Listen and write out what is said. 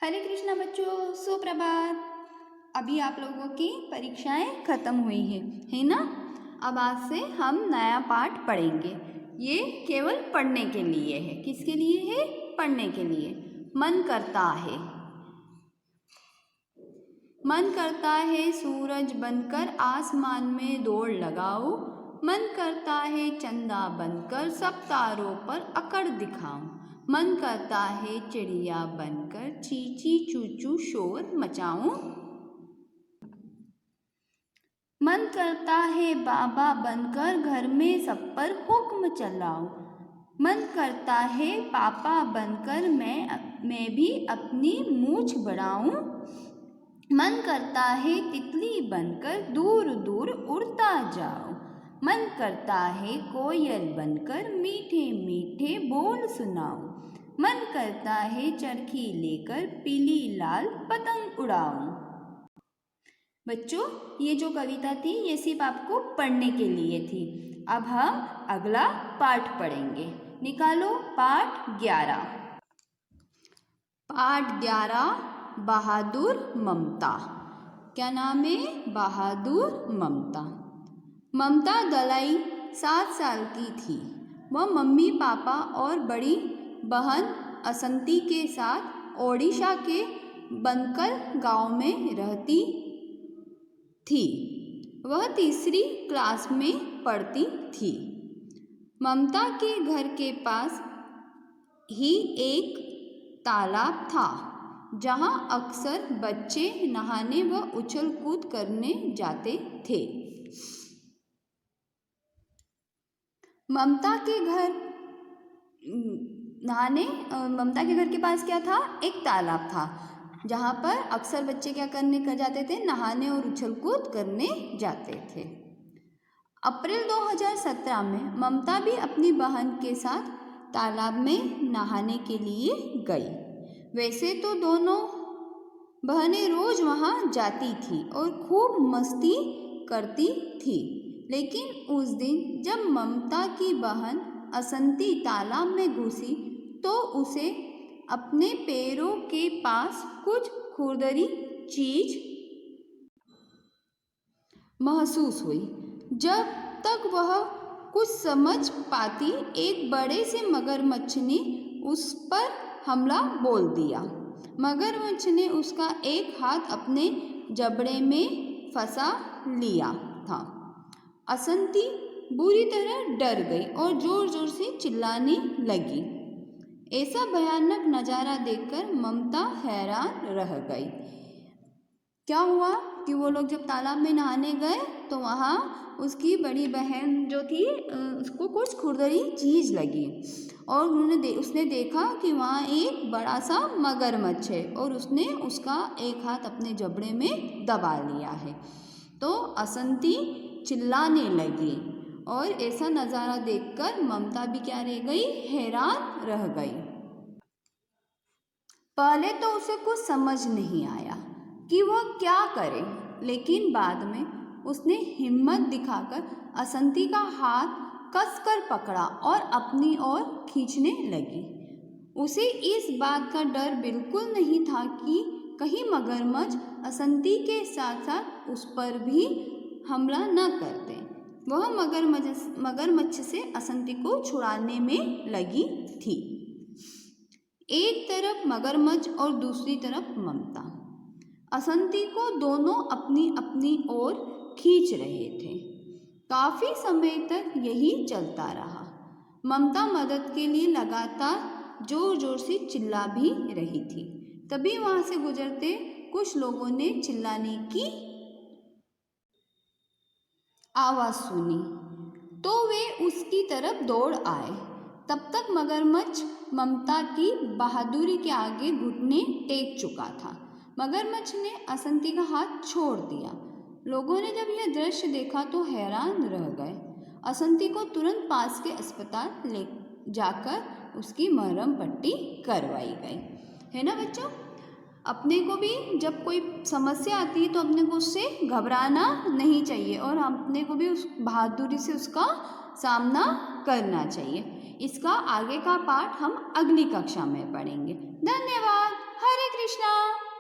हरे कृष्णा बच्चों, सुप्रभात। अभी आप लोगों की परीक्षाएं खत्म हुई है ना। अब आज से हम नया पाठ पढ़ेंगे। ये केवल पढ़ने के लिए है। किसके लिए है? पढ़ने के लिए। मन करता है सूरज बनकर आसमान में दौड़ लगाऊं। मन करता है चंदा बनकर सब तारों पर अकड़ दिखाऊं। मन करता है चिड़िया बनकर चींची चूचू शोर मचाऊं। मन करता है बाबा बनकर घर में सब पर हुक्म चलाऊं। मन करता है पापा बनकर मैं भी अपनी मूंछ बढ़ाऊं। मन करता है तितली बनकर दूर दूर उड़ता जाऊं। मन करता है कोयल बनकर मीठे मीठे बोल सुनाऊं। मन करता है चरखी लेकर पीली लाल पतंग उड़ाऊं। बच्चों, ये जो कविता थी ये सिर्फ आपको पढ़ने के लिए थी। अब हम अगला पाठ पढ़ेंगे। निकालो पाठ 11। पाठ 11 बहादुर ममता। क्या नाम है? बहादुर ममता। ममता दलाई 7 साल की थी। वह मम्मी पापा और बड़ी बहन असंती के साथ ओडिशा के बनकर गांव में रहती थी। वह 3री क्लास में पढ़ती थी। ममता के घर के पास ही एक तालाब था जहां अक्सर बच्चे नहाने व उछल कूद करने जाते थे। ममता के घर के पास क्या था? एक तालाब था जहाँ पर अक्सर बच्चे क्या करने कर जाते थे? नहाने और उछल कूद करने जाते थे। अप्रैल 2017 में ममता भी अपनी बहन के साथ तालाब में नहाने के लिए गई। वैसे तो दोनों बहनें रोज वहाँ जाती थी और खूब मस्ती करती थी, लेकिन उस दिन जब ममता की बहन असंती तालाब में घुसी तो उसे अपने पैरों के पास कुछ खुरदरी चीज महसूस हुई। जब तक वह कुछ समझ पाती, एक बड़े से मगरमच्छ ने उस पर हमला बोल दिया। मगरमच्छ ने उसका एक हाथ अपने जबड़े में फंसा लिया था। असंती बुरी तरह डर गई और जोर जोर से चिल्लाने लगी। ऐसा भयानक नज़ारा देखकर ममता हैरान रह गई। क्या हुआ कि वो लोग जब तालाब में नहाने गए तो वहाँ उसकी बड़ी बहन जो थी उसको कुछ खुरदरी चीज़ लगी और उसने देखा कि वहाँ एक बड़ा सा मगरमच्छ है और उसने उसका एक हाथ अपने जबड़े में दबा लिया है। तो असंती चिल्लाने लगी और ऐसा नज़ारा देखकर ममता भी क्या रह गई? हैरान रह गई। पहले तो उसे कुछ समझ नहीं आया कि वह क्या करे, लेकिन बाद में उसने हिम्मत दिखाकर असंती का हाथ कसकर पकड़ा और अपनी ओर खींचने लगी। उसे इस बात का डर बिल्कुल नहीं था कि कहीं मगरमच्छ असंती के साथ साथ उस पर भी हमला न कर दे। वह मगरमच्छ से असंती को छुड़ाने में लगी थी। एक तरफ मगरमच्छ और दूसरी तरफ ममता। असंती को दोनों अपनी अपनी ओर खींच रहे थे। काफी समय तक यही चलता रहा। ममता मदद के लिए लगातार जोर जोर से चिल्ला भी रही थी। तभी वहां से गुजरते कुछ लोगों ने चिल्लाने की आवाज सुनी तो वे उसकी तरफ दौड़ आए। तब तक मगरमच्छ ममता की बहादुरी के आगे घुटने टेक चुका था। मगरमच्छ ने असंती का हाथ छोड़ दिया। लोगों ने जब यह दृश्य देखा तो हैरान रह गए। असंती को तुरंत पास के अस्पताल ले जाकर उसकी मरहम पट्टी करवाई गई। है ना बच्चों? अपने को भी जब कोई समस्या आती है तो अपने को उससे घबराना नहीं चाहिए और अपने को भी उस बहादुरी से उसका सामना करना चाहिए। इसका आगे का पाठ हम अगली कक्षा में पढ़ेंगे। धन्यवाद। हरे कृष्णा। शुक्रिया।